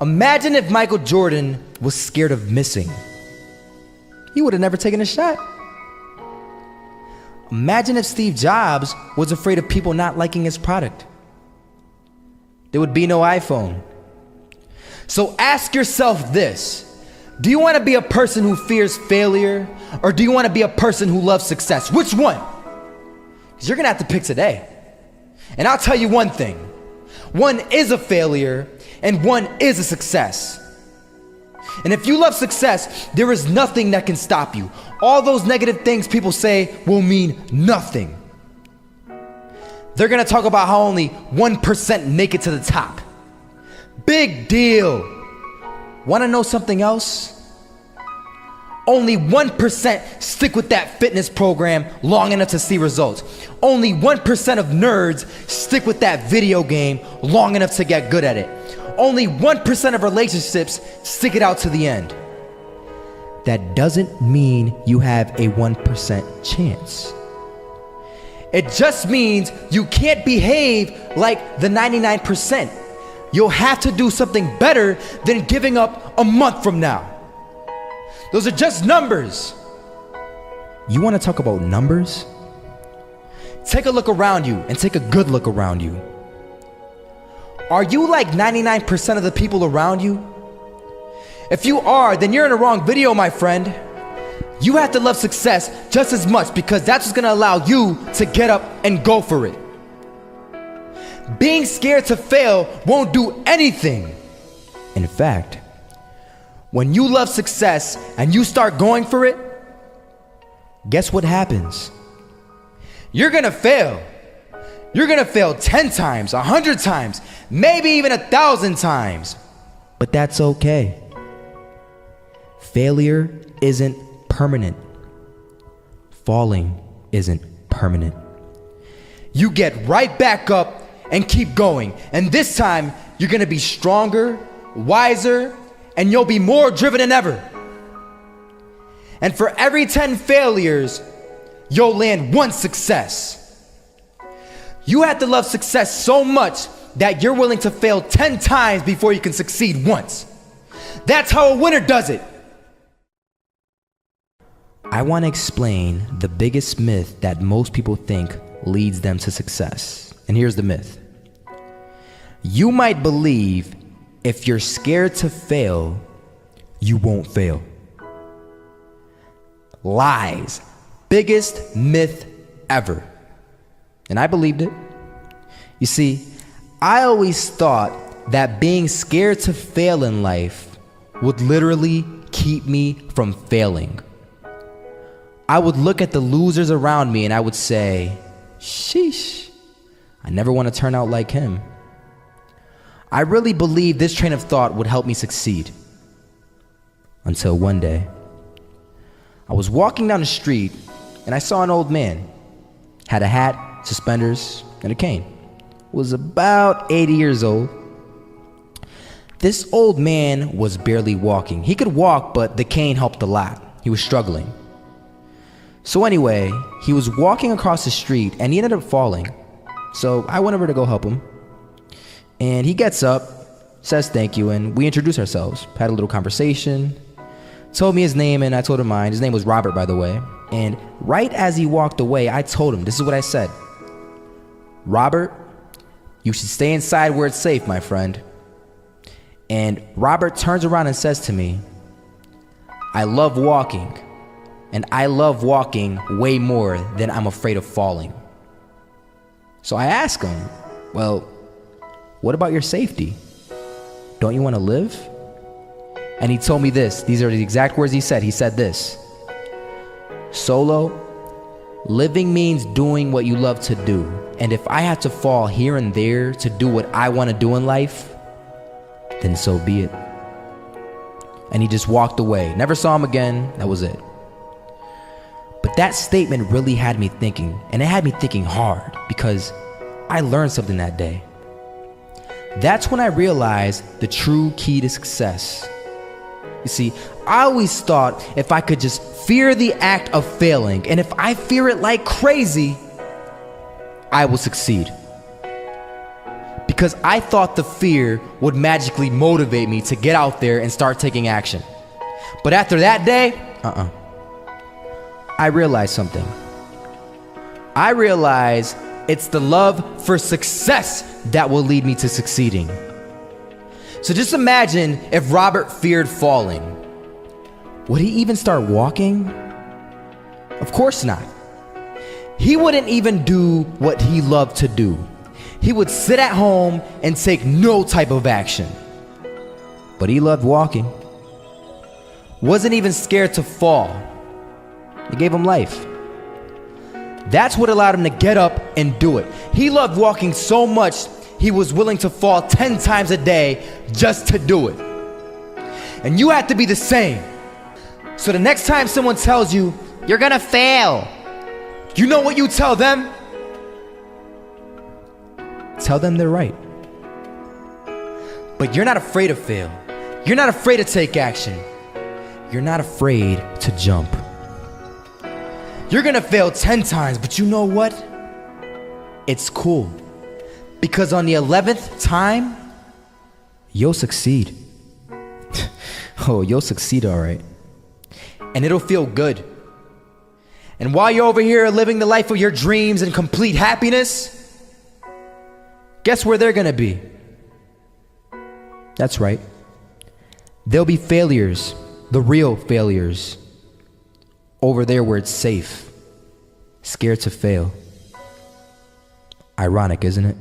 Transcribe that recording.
Imagine if Michael Jordan was scared of missing. He would have never taken a shot. Imagine if Steve Jobs was afraid of people not liking his product. There would be no iPhone. So ask yourself this. Do you want to be a person who fears failure, or do you want to be a person who loves success? Which one? Because you're going to have to pick today. And I'll tell you one thing. One is a failure, and one is a success. And if you love success, there is nothing that can stop you. All those negative things people say will mean nothing. They're going to talk about how only 1% make it to the top. Big deal. Want to know something else? Only 1% stick with that fitness program long enough to see results. Only 1% of nerds stick with that video game long enough to get good at it. Only 1% of relationships stick it out to the end. That doesn't mean you have a 1% chance. It just means you can't behave like the 99%. You'll have to do something better than giving up a month from now. Those are just numbers. You want to talk about numbers? Take a look around you and take a good look around you. Are you like 99% of the people around you? If you are, then you're in the wrong video, my friend. You have to love success just as much, because that's what's going to allow you to get up and go for it. Being scared to fail won't do anything. In fact, when you love success and you start going for it, guess what happens? You're gonna fail. You're gonna fail 10 times, 100 times, maybe even 1,000 times. But that's okay. Failure isn't permanent. Falling isn't permanent. You get right back up and keep going. And this time, you're gonna be stronger, wiser, and you'll be more driven than ever. And for every 10 failures, you'll land one success. You have to love success so much that you're willing to fail 10 times before you can succeed once. That's how a winner does it. I want to explain the biggest myth that most people think leads them to success. And here's the myth. You might believe if you're scared to fail, you won't fail. Lies. Biggest myth ever. And I believed it. You see, I always thought that being scared to fail in life would literally keep me from failing. I would look at the losers around me and I would say, sheesh, I never want to turn out like him. I really believed this train of thought would help me succeed. Until one day, I was walking down the street and I saw an old man. Had a hat, suspenders, and a cane. Was about 80 years old. This old man was barely walking. He could walk, but the cane helped a lot. He was struggling. So anyway, he was walking across the street and he ended up falling. So I went over to go help him. And he gets up, says thank you, and we introduced ourselves. Had a little conversation. Told me his name and I told him mine. His name was Robert, by the way. And right as he walked away, I told him, this is what I said. Robert, you should stay inside where it's safe, my friend. And Robert turns around and says to me, I love walking. And I love walking way more than I'm afraid of falling. So I asked him, well, what about your safety? Don't you want to live? And he told me this. These are the exact words he said. He said this. Solo, living means doing what you love to do. And if I have to fall here and there to do what I want to do in life, then so be it. And he just walked away. Never saw him again. That was it. But that statement really had me thinking, and it had me thinking hard, because I learned something that day. That's when I realized the true key to success. You see, I always thought if I could just fear the act of failing, and if I fear it like crazy, I will succeed. Because because I thought the fear would magically motivate me to get out there and start taking action. But after that day, I realized something. I realized it's the love for success that will lead me to succeeding. So just imagine if Robert feared falling. Would he even start walking? Of course not. He wouldn't even do what he loved to do. He would sit at home and take no type of action. But he loved walking. Wasn't even scared to fall. It gave him life. That's what allowed him to get up and do it. He loved walking so much, he was willing to fall 10 times a day just to do it. And you have to be the same. So the next time someone tells you, you're gonna fail, you know what you tell them? Tell them they're right. But you're not afraid to fail. You're not afraid to take action. You're not afraid to jump. You're gonna fail 10 times, but you know what? It's cool. Because on the 11th time, you'll succeed. Oh, you'll succeed, all right. And it'll feel good. And while you're over here living the life of your dreams and complete happiness, guess where they're gonna be? That's right. They'll be failures, the real failures. Over there where it's safe, scared to fail. Ironic, isn't it?